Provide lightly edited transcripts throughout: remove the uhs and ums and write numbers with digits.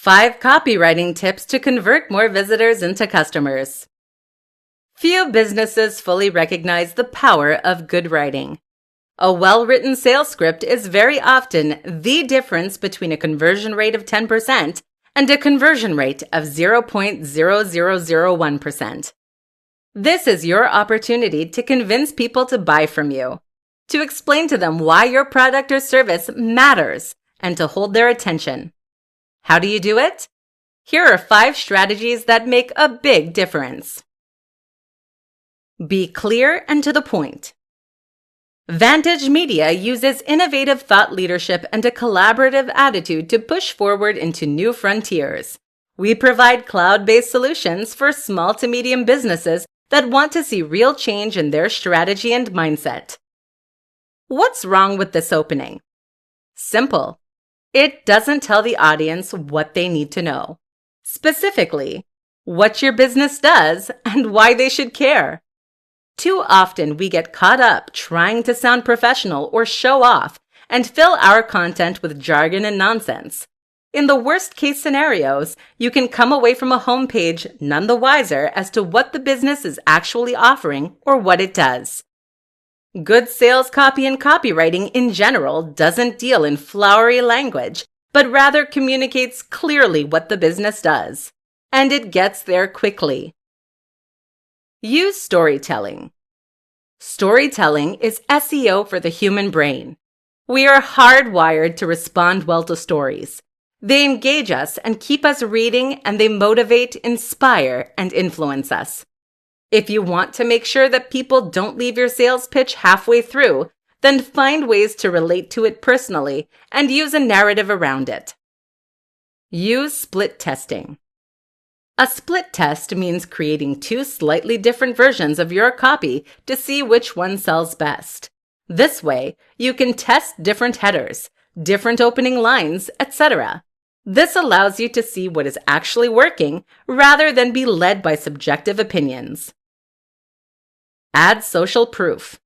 5 copywriting tips to convert more visitors into customers. Few businesses fully recognize the power of good writing. A well-written sales script is very often the difference between a conversion rate of 10% and a conversion rate of 0.0001%. This is your opportunity to convince people to buy from you, to explain to them why your product or service matters, and to hold their attention. How do you do it? Here are 5 strategies that make a big difference. Be clear and to the point. Vantage Media uses innovative thought leadership and a collaborative attitude to push forward into new frontiers. We provide cloud-based solutions for small to medium businesses that want to see real change in their strategy and mindset. What's wrong with this opening? Simple. It doesn't tell the audience what they need to know. Specifically, what your business does and why they should care. Too often we get caught up trying to sound professional or show off and fill our content with jargon and nonsense. In the worst case scenarios, you can come away from a homepage none the wiser as to what the business is actually offering or what it does. Good sales copy and copywriting in general doesn't deal in flowery language, but rather communicates clearly what the business does. And it gets there quickly. Use storytelling. Storytelling is SEO for the human brain. We are hardwired to respond well to stories. They engage us and keep us reading, and they motivate, inspire, and influence us. If you want to make sure that people don't leave your sales pitch halfway through, then find ways to relate to it personally and use a narrative around it. Use split testing. A split test means creating 2 slightly different versions of your copy to see which one sells best. This way, you can test different headers, different opening lines, etc. This allows you to see what is actually working rather than be led by subjective opinions. Add social proof.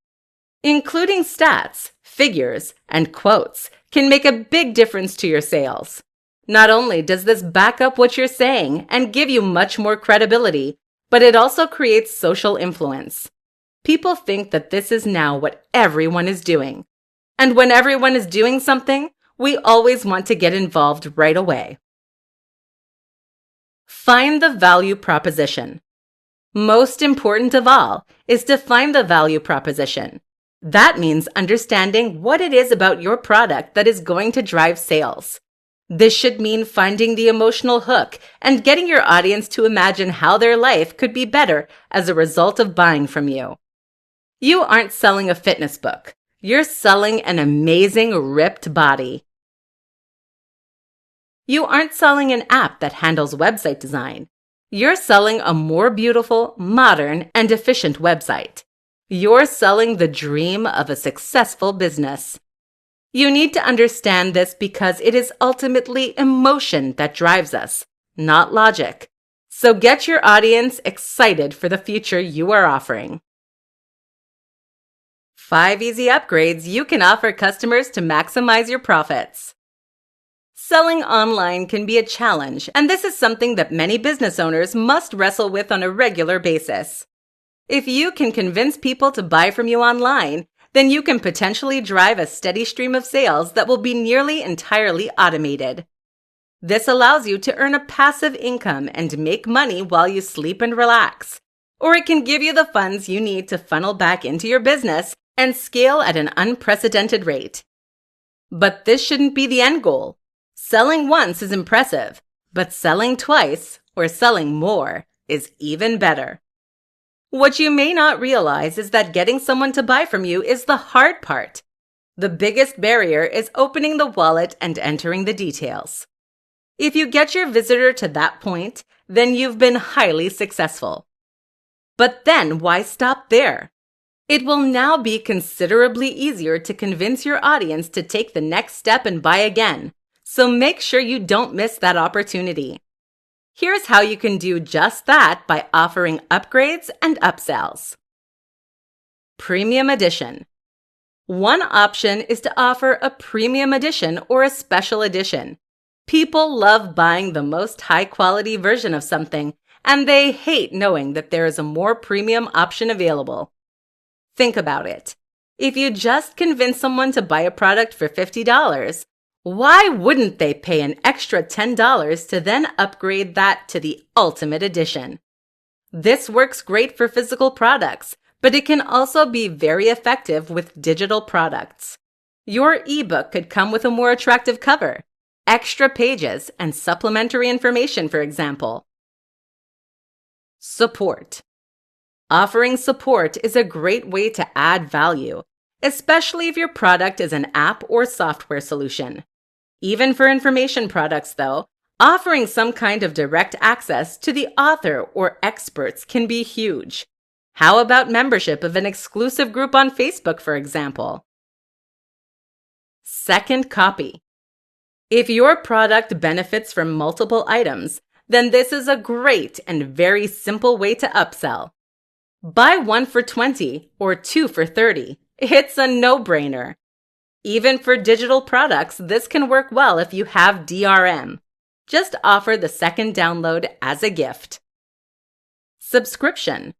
Including stats, figures, and quotes can make a big difference to your sales. Not only does this back up what you're saying and give you much more credibility, but it also creates social influence. People think that this is now what everyone is doing. And when everyone is doing something, we always want to get involved right away. Find the value proposition. Most important of all is to find the value proposition. That means understanding what it is about your product that is going to drive sales. This should mean finding the emotional hook and getting your audience to imagine how their life could be better as a result of buying from you. You aren't selling a fitness book. You're selling an amazing ripped body. You aren't selling an app that handles website design. You're selling a more beautiful, modern, and efficient website. You're selling the dream of a successful business. You need to understand this because it is ultimately emotion that drives us, not logic. So get your audience excited for the future you are offering. 5 easy upgrades you can offer customers to maximize your profits. Selling online can be a challenge, and this is something that many business owners must wrestle with on a regular basis. If you can convince people to buy from you online, then you can potentially drive a steady stream of sales that will be nearly entirely automated. This allows you to earn a passive income and make money while you sleep and relax. Or it can give you the funds you need to funnel back into your business and scale at an unprecedented rate. But this shouldn't be the end goal. Selling once is impressive, but selling twice or selling more is even better. What you may not realize is that getting someone to buy from you is the hard part. The biggest barrier is opening the wallet and entering the details. If you get your visitor to that point, then you've been highly successful. But then why stop there? It will now be considerably easier to convince your audience to take the next step and buy again. So make sure you don't miss that opportunity. Here's how you can do just that by offering upgrades and upsells. Premium Edition. One option is to offer a premium edition or a special edition. People love buying the most high-quality version of something, and they hate knowing that there is a more premium option available. Think about it. If you just convince someone to buy a product for $50, why wouldn't they pay an extra $10 to then upgrade that to the ultimate edition? This works great for physical products, but it can also be very effective with digital products. Your ebook could come with a more attractive cover, extra pages, and supplementary information, for example. Support. Offering support is a great way to add value, especially if your product is an app or software solution. Even for information products, though, offering some kind of direct access to the author or experts can be huge. How about membership of an exclusive group on Facebook, for example? Second copy. If your product benefits from multiple items, then this is a great and very simple way to upsell. Buy one for $20 or two for $30. It's a no-brainer. Even for digital products, this can work well if you have DRM. Just offer the second download as a gift. Subscription.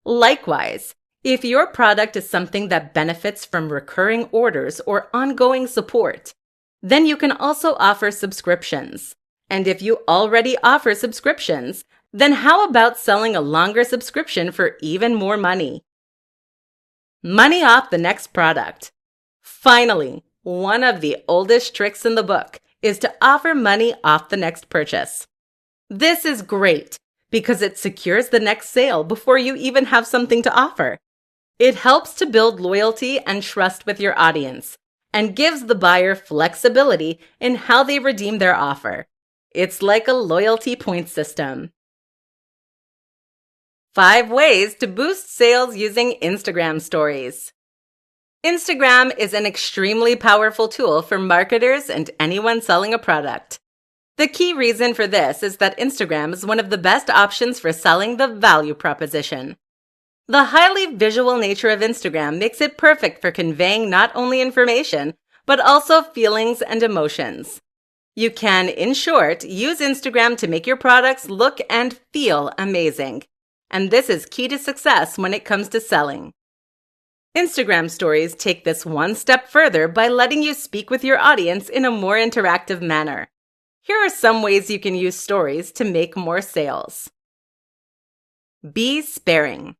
Likewise, if your product is something that benefits from recurring orders or ongoing support, then you can also offer subscriptions. And if you already offer subscriptions, then how about selling a longer subscription for even more money? Money off the next product. Finally, one of the oldest tricks in the book is to offer money off the next purchase. This is great because it secures the next sale before you even have something to offer. It helps to build loyalty and trust with your audience and gives the buyer flexibility in how they redeem their offer. It's like a loyalty point system. 5 ways to boost sales using Instagram stories. Instagram is an extremely powerful tool for marketers and anyone selling a product. The key reason for this is that Instagram is one of the best options for selling the value proposition. The highly visual nature of Instagram makes it perfect for conveying not only information, but also feelings and emotions. You can, in short, use Instagram to make your products look and feel amazing. And this is key to success when it comes to selling. Instagram stories take this one step further by letting you speak with your audience in a more interactive manner. Here are some ways you can use stories to make more sales. Be sparing.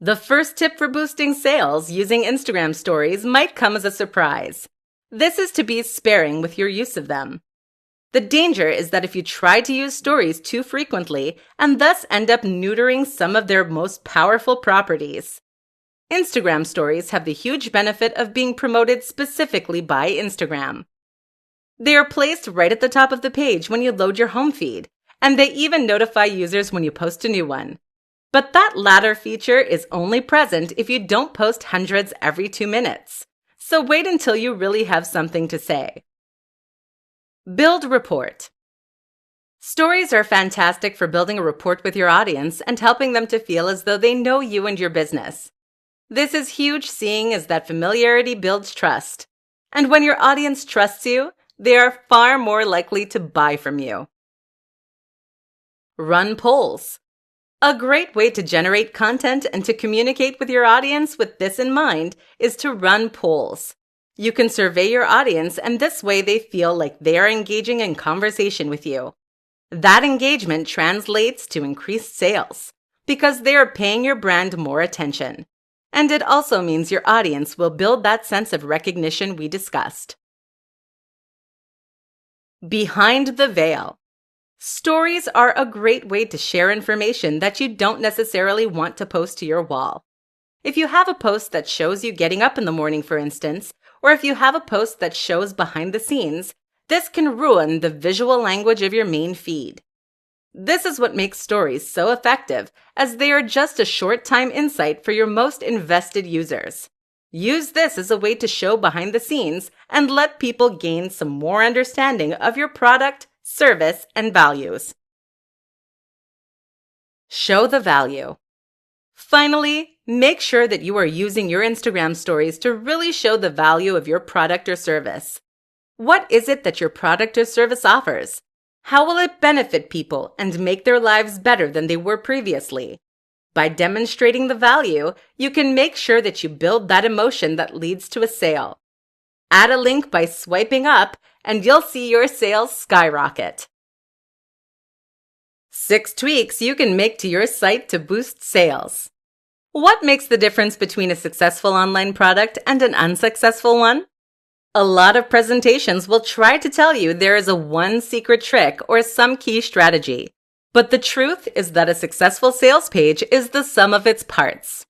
The first tip for boosting sales using Instagram stories might come as a surprise. This is to be sparing with your use of them. The danger is that if you try to use stories too frequently and thus end up neutering some of their most powerful properties. Instagram stories have the huge benefit of being promoted specifically by Instagram. They are placed right at the top of the page when you load your home feed, and they even notify users when you post a new one. But that latter feature is only present if you don't post hundreds every 2 minutes. So wait until you really have something to say. Build rapport. Stories are fantastic for building a rapport with your audience and helping them to feel as though they know you and your business. This is huge, seeing as that familiarity builds trust. And when your audience trusts you, they are far more likely to buy from you. Run polls. A great way to generate content and to communicate with your audience with this in mind is to run polls. You can survey your audience, and this way they feel like they are engaging in conversation with you. That engagement translates to increased sales because they are paying your brand more attention. And it also means your audience will build that sense of recognition we discussed. Behind the veil. Stories are a great way to share information that you don't necessarily want to post to your wall. If you have a post that shows you getting up in the morning, for instance, or if you have a post that shows behind the scenes, this can ruin the visual language of your main feed. This is what makes stories so effective, as they are just a short-time insight for your most invested users. Use this as a way to show behind the scenes and let people gain some more understanding of your product, service, and values. Show the value. Finally, make sure that you are using your Instagram stories to really show the value of your product or service. What is it that your product or service offers? How will it benefit people and make their lives better than they were previously? By demonstrating the value, you can make sure that you build that emotion that leads to a sale. Add a link by swiping up, and you'll see your sales skyrocket. 6 tweaks you can make to your site to boost sales. What makes the difference between a successful online product and an unsuccessful one? A lot of presentations will try to tell you there is a one secret trick or some key strategy. But the truth is that a successful sales page is the sum of its parts.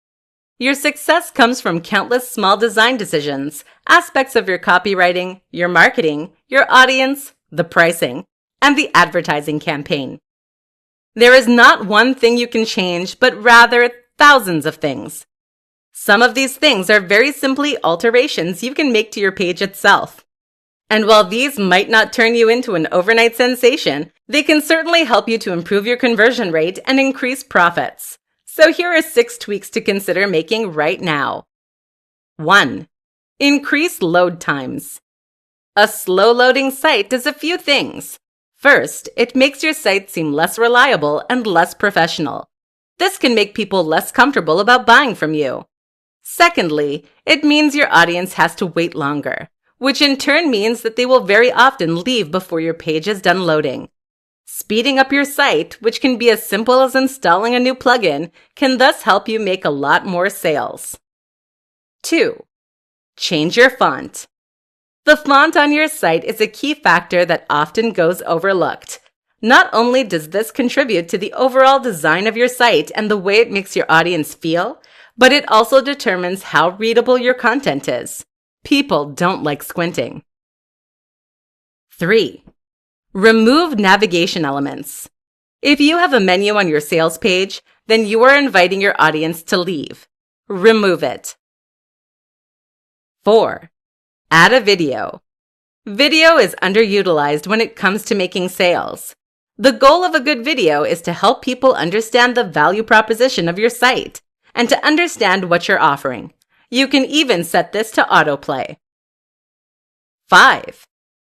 Your success comes from countless small design decisions, aspects of your copywriting, your marketing, your audience, the pricing, and the advertising campaign. There is not one thing you can change, but rather thousands of things. Some of these things are very simply alterations you can make to your page itself. And while these might not turn you into an overnight sensation, they can certainly help you to improve your conversion rate and increase profits. So here are 6 tweaks to consider making right now. 1. Increase load times. A slow-loading site does a few things. First, it makes your site seem less reliable and less professional. This can make people less comfortable about buying from you. Secondly, it means your audience has to wait longer, which in turn means that they will very often leave before your page is done loading. Speeding up your site, which can be as simple as installing a new plugin, can thus help you make a lot more sales. 2. Change your font. The font on your site is a key factor that often goes overlooked. Not only does this contribute to the overall design of your site and the way it makes your audience feel, but it also determines how readable your content is. People don't like squinting. 3. Remove navigation elements. If you have a menu on your sales page, then you are inviting your audience to leave. Remove it. 4. Add a video. Video is underutilized when it comes to making sales. The goal of a good video is to help people understand the value proposition of your site and to understand what you're offering. You can even set this to autoplay. 5.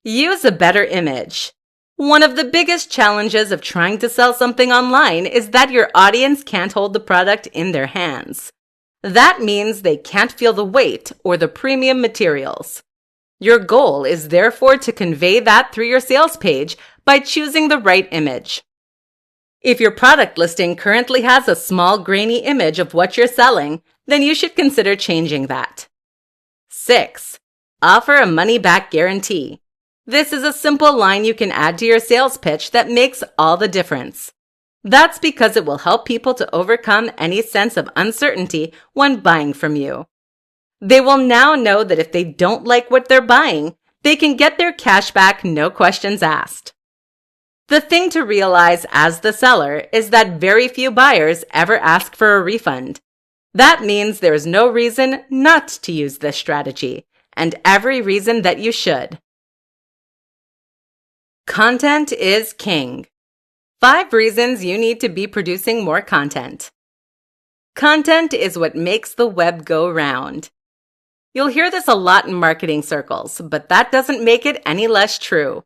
Use a better image. One of the biggest challenges of trying to sell something online is that your audience can't hold the product in their hands. That means they can't feel the weight or the premium materials. Your goal is therefore to convey that through your sales page by choosing the right image. If your product listing currently has a small grainy image of what you're selling, then you should consider changing that. 6. Offer a money-back guarantee. This is a simple line you can add to your sales pitch that makes all the difference. That's because it will help people to overcome any sense of uncertainty when buying from you. They will now know that if they don't like what they're buying, they can get their cash back, no questions asked. The thing to realize as the seller is that very few buyers ever ask for a refund. That means there is no reason not to use this strategy, and every reason that you should. Content is king. 5 reasons you need to be producing more content. Content is what makes the web go round. You'll hear this a lot in marketing circles, but that doesn't make it any less true.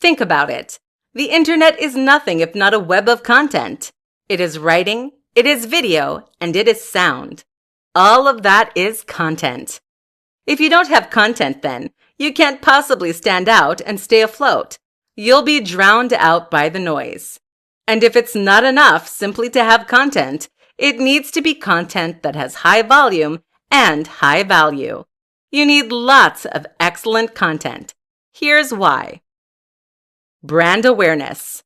Think about it. The internet is nothing if not a web of content. It is writing, it is video, and it is sound. All of that is content. If you don't have content then, you can't possibly stand out and stay afloat. You'll be drowned out by the noise. And if it's not enough simply to have content, it needs to be content that has high volume and high value. You need lots of excellent content. Here's why. Brand awareness.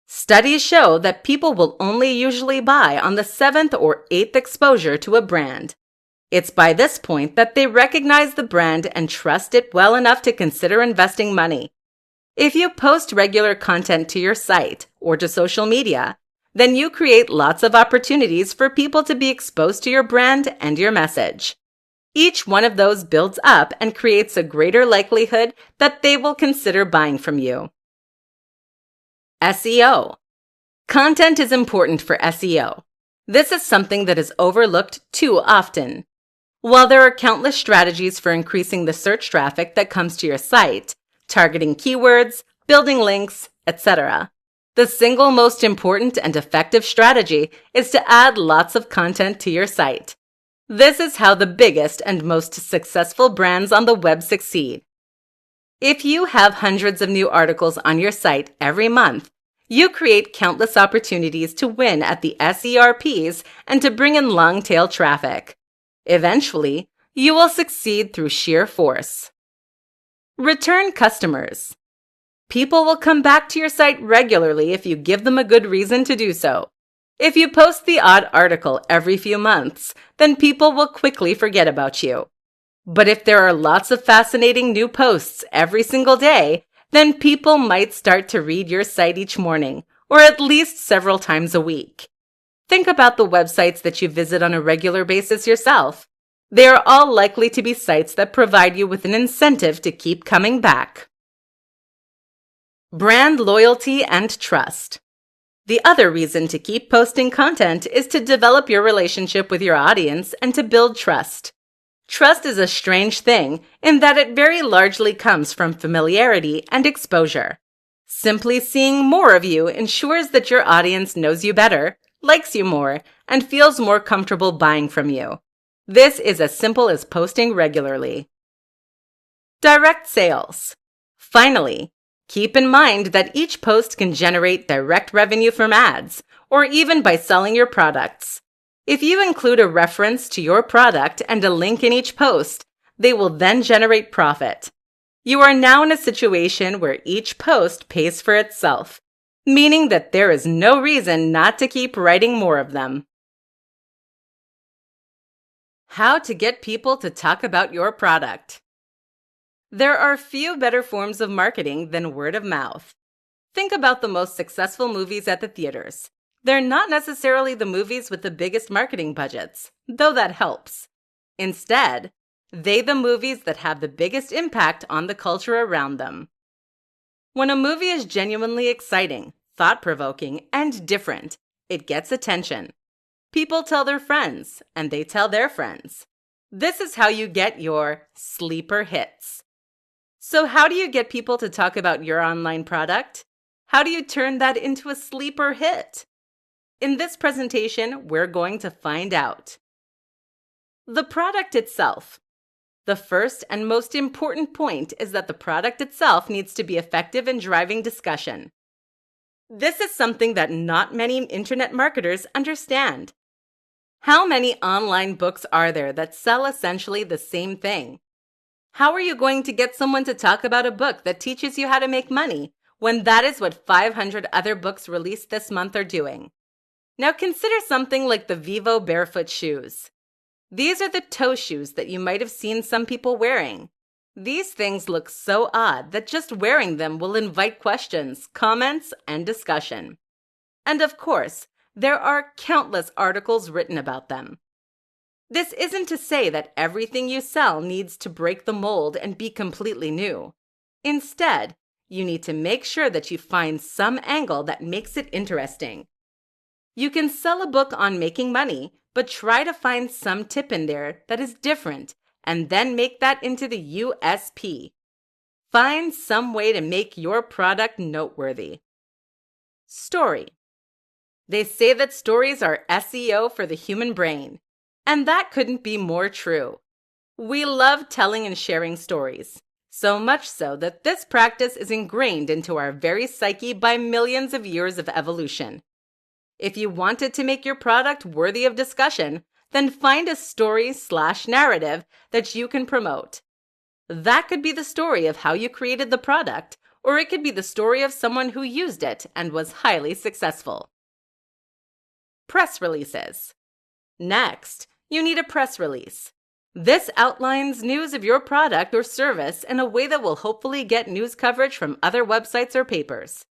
Studies show that people will only usually buy on the 7th or 8th exposure to a brand. It's by this point that they recognize the brand and trust it well enough to consider investing money. If you post regular content to your site or to social media, then you create lots of opportunities for people to be exposed to your brand and your message. Each one of those builds up and creates a greater likelihood that they will consider buying from you. SEO. Content is important for SEO. This is something that is overlooked too often. While there are countless strategies for increasing the search traffic that comes to your site, targeting keywords, building links, etc. The single most important and effective strategy is to add lots of content to your site. This is how the biggest and most successful brands on the web succeed. If you have hundreds of new articles on your site every month, you create countless opportunities to win at the SERPs and to bring in long-tail traffic. Eventually, you will succeed through sheer force. Return customers. People will come back to your site regularly if you give them a good reason to do so. If you post the odd article every few months, then people will quickly forget about you. But if there are lots of fascinating new posts every single day, then people might start to read your site each morning, or at least several times a week. Think about the websites that you visit on a regular basis yourself. They are all likely to be sites that provide you with an incentive to keep coming back. Brand loyalty and trust. The other reason to keep posting content is to develop your relationship with your audience and to build trust. Trust is a strange thing in that it very largely comes from familiarity and exposure. Simply seeing more of you ensures that your audience knows you better, likes you more, and feels more comfortable buying from you. This is as simple as posting regularly. Direct sales. Finally, keep in mind that each post can generate direct revenue from ads, or even by selling your products. If you include a reference to your product and a link in each post, they will then generate profit. You are now in a situation where each post pays for itself, meaning that there is no reason not to keep writing more of them. How to get people to talk about your product. There are few better forms of marketing than word of mouth. Think about the most successful movies at the theaters. They're not necessarily the movies with the biggest marketing budgets, though that helps. Instead, they're the movies that have the biggest impact on the culture around them. When a movie is genuinely exciting, thought-provoking, and different, it gets attention. People tell their friends, and they tell their friends. This is how you get your sleeper hits. So how do you get people to talk about your online product? How do you turn that into a sleeper hit? In this presentation, we're going to find out. The product itself. The first and most important point is that the product itself needs to be effective in driving discussion. This is something that not many internet marketers understand. How many online books are there that sell essentially the same thing? How are you going to get someone to talk about a book that teaches you how to make money when that is what 500 other books released this month are doing? Now consider something like the Vivo barefoot shoes. These are the toe shoes that you might have seen some people wearing. These things look so odd that just wearing them will invite questions, comments, and discussion. And of course, there are countless articles written about them. This isn't to say that everything you sell needs to break the mold and be completely new. Instead, you need to make sure that you find some angle that makes it interesting. You can sell a book on making money, but try to find some tip in there that is different and then make that into the USP. Find some way to make your product noteworthy. Story. They say that stories are SEO for the human brain, and that couldn't be more true. We love telling and sharing stories, so much so that this practice is ingrained into our very psyche by millions of years of evolution. If you wanted to make your product worthy of discussion, then find a story/narrative that you can promote. That could be the story of how you created the product, or it could be the story of someone who used it and was highly successful. Press releases. Next, you need a press release. This outlines news of your product or service in a way that will hopefully get news coverage from other websites or papers.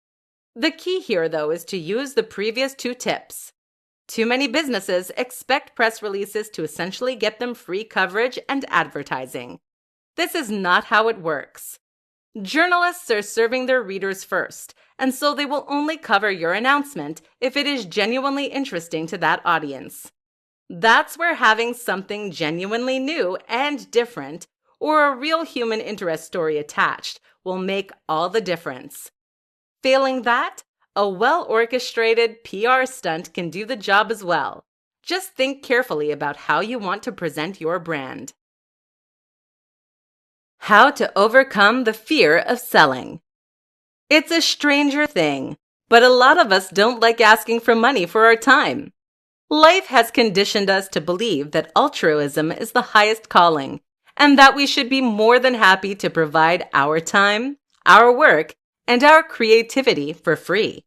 The key here, though, is to use the previous two tips. Too many businesses expect press releases to essentially get them free coverage and advertising. This is not how it works. Journalists are serving their readers first, and so they will only cover your announcement if it is genuinely interesting to that audience. That's where having something genuinely new and different, or a real human interest story attached, will make all the difference. Failing that, a well-orchestrated PR stunt can do the job as well. Just think carefully about how you want to present your brand. How to overcome the fear of selling. It's a stranger thing, but a lot of us don't like asking for money for our time. Life has conditioned us to believe that altruism is the highest calling, and that we should be more than happy to provide our time, our work, and our creativity for free.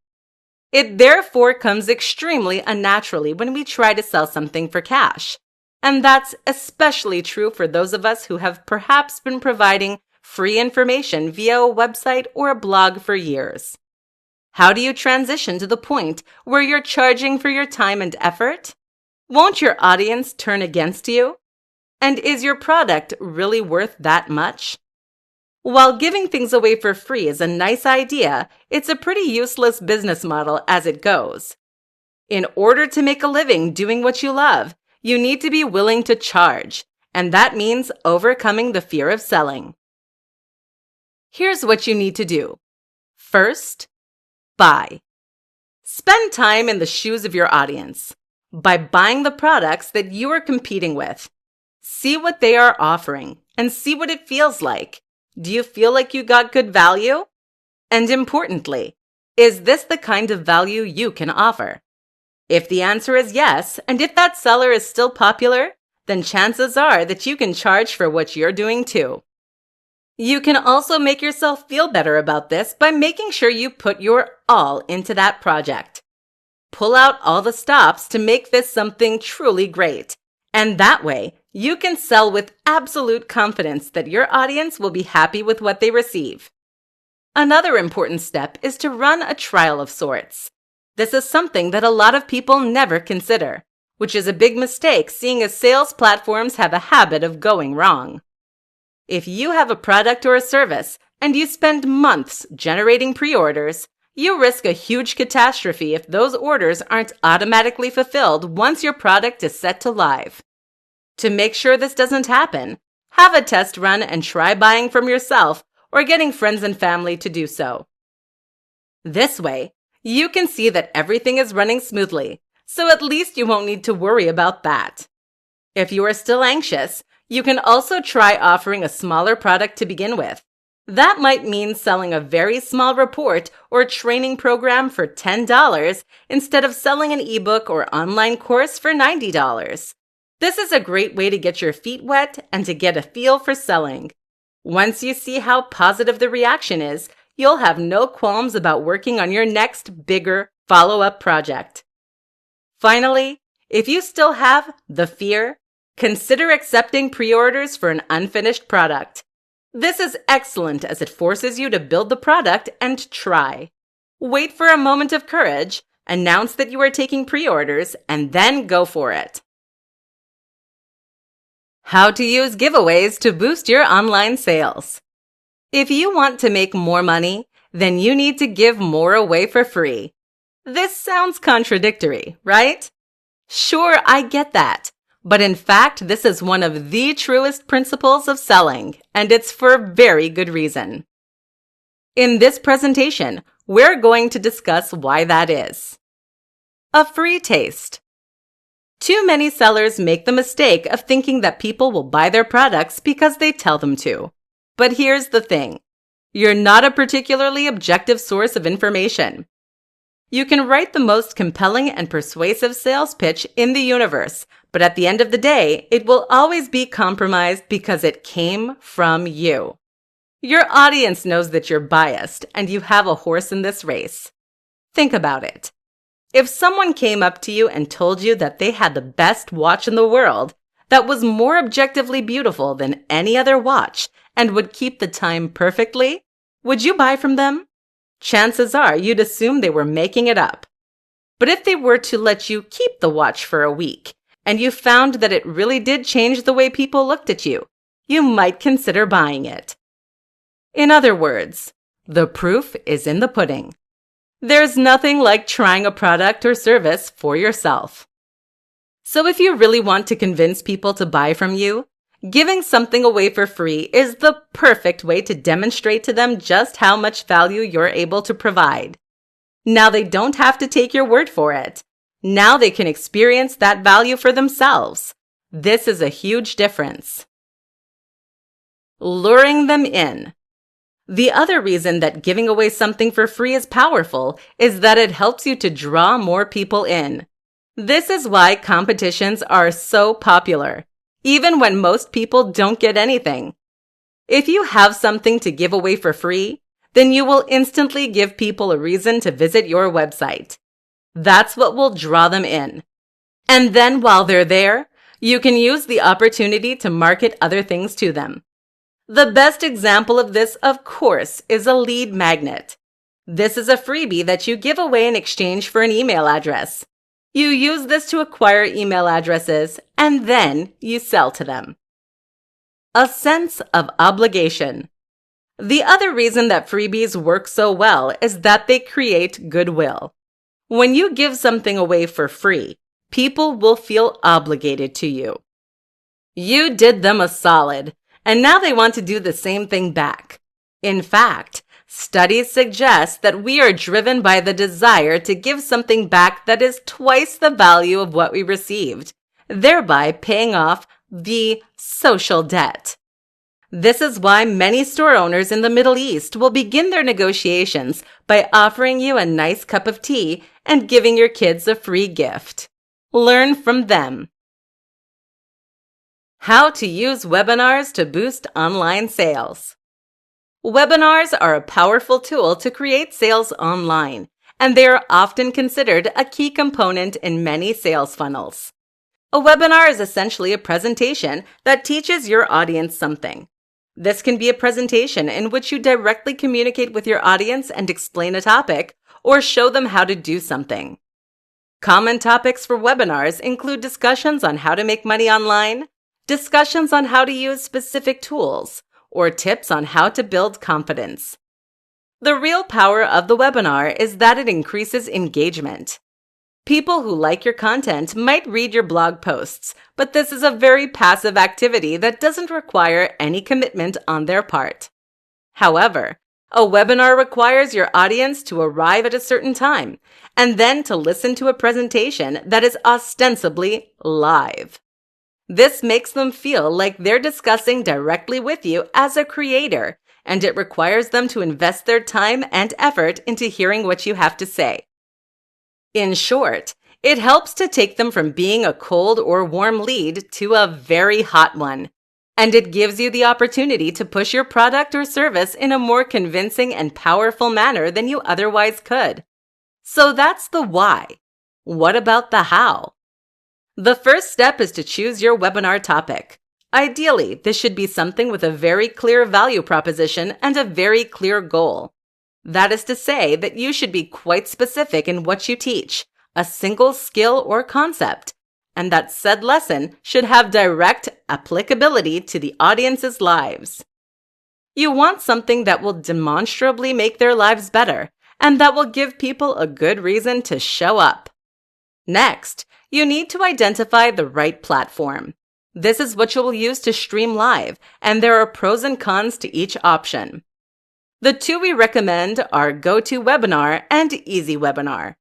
It therefore comes extremely unnaturally when we try to sell something for cash. And that's especially true for those of us who have perhaps been providing free information via a website or a blog for years. How do you transition to the point where you're charging for your time and effort? Won't your audience turn against you? And is your product really worth that much? While giving things away for free is a nice idea, it's a pretty useless business model as it goes. In order to make a living doing what you love, you need to be willing to charge, and that means overcoming the fear of selling. Here's what you need to do. First, buy. Spend time in the shoes of your audience by buying the products that you are competing with. See what they are offering and see what it feels like. Do you feel like you got good value? And importantly, is this the kind of value you can offer? If the answer is yes, and if that seller is still popular, then chances are that you can charge for what you're doing too. You can also make yourself feel better about this by making sure you put your all into that project. Pull out all the stops to make this something truly great. And that way, you can sell with absolute confidence that your audience will be happy with what they receive. Another important step is to run a trial of sorts. This is something that a lot of people never consider, which is a big mistake seeing as sales platforms have a habit of going wrong. If you have a product or a service and you spend months generating pre-orders, you risk a huge catastrophe if those orders aren't automatically fulfilled once your product is set to live. To make sure this doesn't happen, have a test run and try buying from yourself or getting friends and family to do so. This way, you can see that everything is running smoothly, so at least you won't need to worry about that. If you are still anxious, you can also try offering a smaller product to begin with. That might mean selling a very small report or training program for $10 instead of selling an ebook or online course for $90. This is a great way to get your feet wet and to get a feel for selling. Once you see how positive the reaction is, you'll have no qualms about working on your next, bigger follow-up project. Finally, if you still have the fear, consider accepting pre-orders for an unfinished product. This is excellent as it forces you to build the product and try. Wait for a moment of courage, announce that you are taking pre-orders, and then go for it. How to use giveaways to boost your online sales. If you want to make more money, then you need to give more away for free. This sounds contradictory, right? Sure, I get that. But in fact, this is one of the truest principles of selling, and it's for very good reason. In this presentation, we're going to discuss why that is. A free taste. Too many sellers make the mistake of thinking that people will buy their products because they tell them to. But here's the thing. You're not a particularly objective source of information. You can write the most compelling and persuasive sales pitch in the universe, but at the end of the day, it will always be compromised because it came from you. Your audience knows that you're biased and you have a horse in this race. Think about it. If someone came up to you and told you that they had the best watch in the world, that was more objectively beautiful than any other watch, and would keep the time perfectly, would you buy from them? Chances are you'd assume they were making it up. But if they were to let you keep the watch for a week, and you found that it really did change the way people looked at you, you might consider buying it. In other words, the proof is in the pudding. There's nothing like trying a product or service for yourself. So if you really want to convince people to buy from you, Giving something away for free is the perfect way to demonstrate to them just how much value you're able to provide. Now they don't have to take your word for it. Now they can experience that value for themselves. This is a huge difference. Luring them in. The other reason that giving away something for free is powerful is that it helps you to draw more people in. This is why competitions are so popular, even when most people don't get anything. If you have something to give away for free, then you will instantly give people a reason to visit your website. That's what will draw them in. And then while they're there, you can use the opportunity to market other things to them. The best example of this, of course, is a lead magnet. This is a freebie that you give away in exchange for an email address. You use this to acquire email addresses, and then you sell to them. A sense of obligation. The other reason that freebies work so well is that they create goodwill. When you give something away for free, people will feel obligated to you. You did them a solid, and now they want to do the same thing back. In fact, studies suggest that we are driven by the desire to give something back that is twice the value of what we received, thereby paying off the social debt. This is why many store owners in the Middle East will begin their negotiations by offering you a nice cup of tea and giving your kids a free gift. Learn from them. How to use webinars to boost online sales. Webinars are a powerful tool to create sales online, and they are often considered a key component in many sales funnels. A webinar is essentially a presentation that teaches your audience something. This can be a presentation in which you directly communicate with your audience and explain a topic, or show them how to do something. Common topics for webinars include discussions on how to make money online, discussions on how to use specific tools, or tips on how to build confidence. The real power of the webinar is that it increases engagement. People who like your content might read your blog posts, but this is a very passive activity that doesn't require any commitment on their part. However, a webinar requires your audience to arrive at a certain time and then to listen to a presentation that is ostensibly live. This makes them feel like they're discussing directly with you as a creator, and it requires them to invest their time and effort into hearing what you have to say. In short, it helps to take them from being a cold or warm lead to a very hot one, and it gives you the opportunity to push your product or service in a more convincing and powerful manner than you otherwise could. So that's the why. What about the how? The first step is to choose your webinar topic. Ideally, this should be something with a very clear value proposition and a very clear goal. That is to say that you should be quite specific in what you teach, a single skill or concept, and that said lesson should have direct applicability to the audience's lives. You want something that will demonstrably make their lives better and that will give people a good reason to show up. Next, you need to identify the right platform. This is what you will use to stream live, and there are pros and cons to each option. The two we recommend are GoToWebinar and EasyWebinar.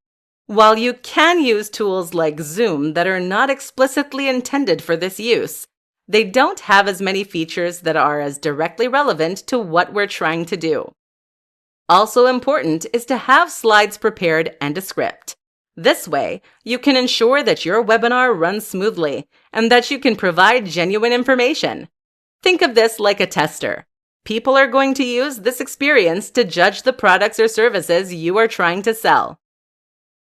While you can use tools like Zoom that are not explicitly intended for this use, they don't have as many features that are as directly relevant to what we're trying to do. Also important is to have slides prepared and a script. This way, you can ensure that your webinar runs smoothly and that you can provide genuine information. Think of this like a tester. People are going to use this experience to judge the products or services you are trying to sell.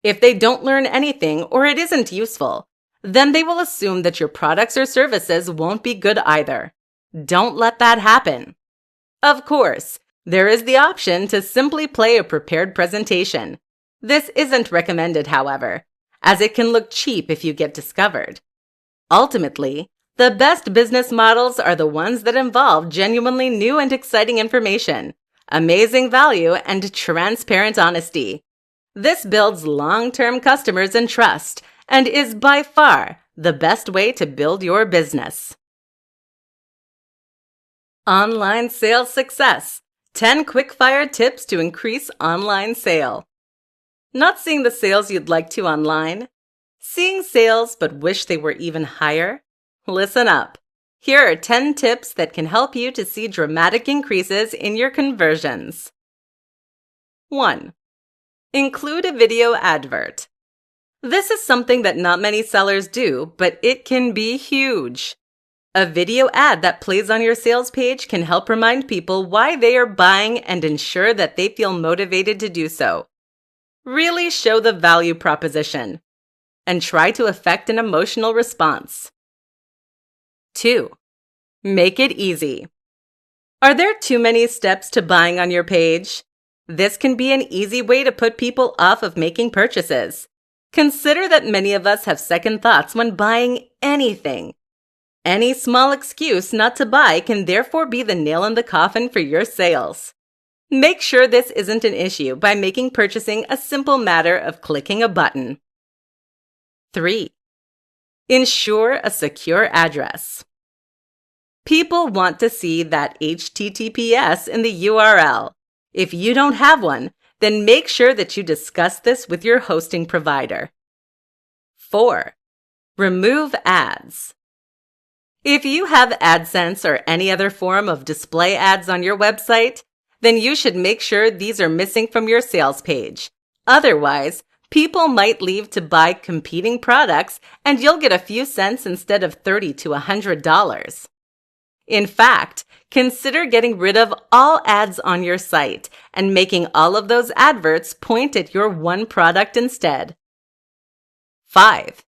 If they don't learn anything or it isn't useful, then they will assume that your products or services won't be good either. Don't let that happen. Of course, there is the option to simply play a prepared presentation. This isn't recommended, however, as it can look cheap if you get discovered. Ultimately, the best business models are the ones that involve genuinely new and exciting information, amazing value, and transparent honesty. This builds long-term customers and trust, and is by far the best way to build your business. Online sales success. 10 quick-fire tips to increase online sale. Not seeing the sales you'd like to online? Seeing sales but wish they were even higher? Listen up. Here are 10 tips that can help you to see dramatic increases in your conversions. 1. Include a video advert. This is something that not many sellers do, but it can be huge. A video ad that plays on your sales page can help remind people why they are buying and ensure that they feel motivated to do so. Really show the value proposition and try to affect an emotional response. 2. Make it easy. Are there too many steps to buying on your page? This can be an easy way to put people off of making purchases. Consider that many of us have second thoughts when buying anything. Any small excuse not to buy can therefore be the nail in the coffin for your sales. Make sure this isn't an issue by making purchasing a simple matter of clicking a button. 3. Ensure a secure address. People want to see that HTTPS in the URL. If you don't have one, then make sure that you discuss this with your hosting provider. 4. Remove ads. If you have AdSense or any other form of display ads on your website, then you should make sure these are missing from your sales page. Otherwise, people might leave to buy competing products and you'll get a few cents instead of $30 to $100. In fact, consider getting rid of all ads on your site and making all of those adverts point at your one product instead. 5.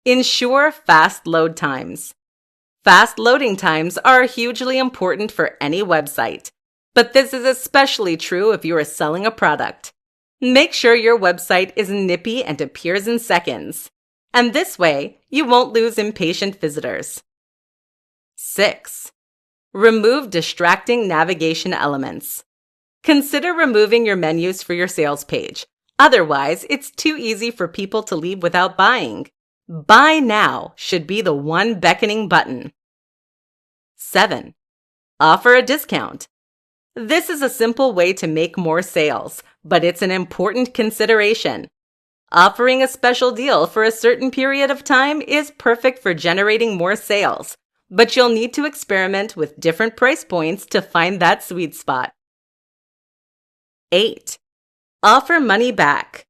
Ensure fast load times. Fast loading times are hugely important for any website, but this is especially true if you are selling a product. Make sure your website is nippy and appears in seconds, and this way you won't lose impatient visitors. 6. Remove distracting navigation elements. Consider removing your menus for your sales page. Otherwise, it's too easy for people to leave without buying. Buy now should be the one beckoning button. 7. Offer a discount. This is a simple way to make more sales, but it's an important consideration. Offering a special deal for a certain period of time is perfect for generating more sales, but you'll need to experiment with different price points to find that sweet spot. 8. Offer money back.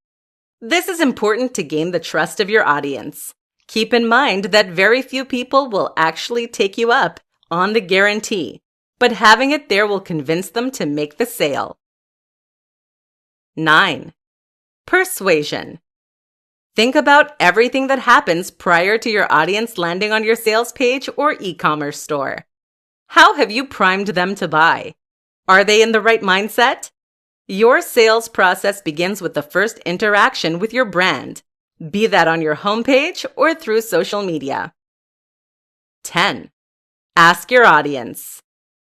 This is important to gain the trust of your audience. Keep in mind that very few people will actually take you up on the guarantee, but having it there will convince them to make the sale. 9. Persuasion. Think about everything that happens prior to your audience landing on your sales page or e-commerce store. How have you primed them to buy? Are they in the right mindset? Your sales process begins with the first interaction with your brand, be that on your homepage or through social media. 10. Ask your audience.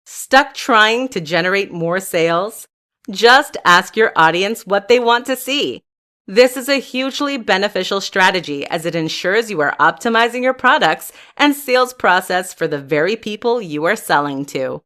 Stuck trying to generate more sales? Just ask your audience what they want to see. This is a hugely beneficial strategy as it ensures you are optimizing your products and sales process for the very people you are selling to.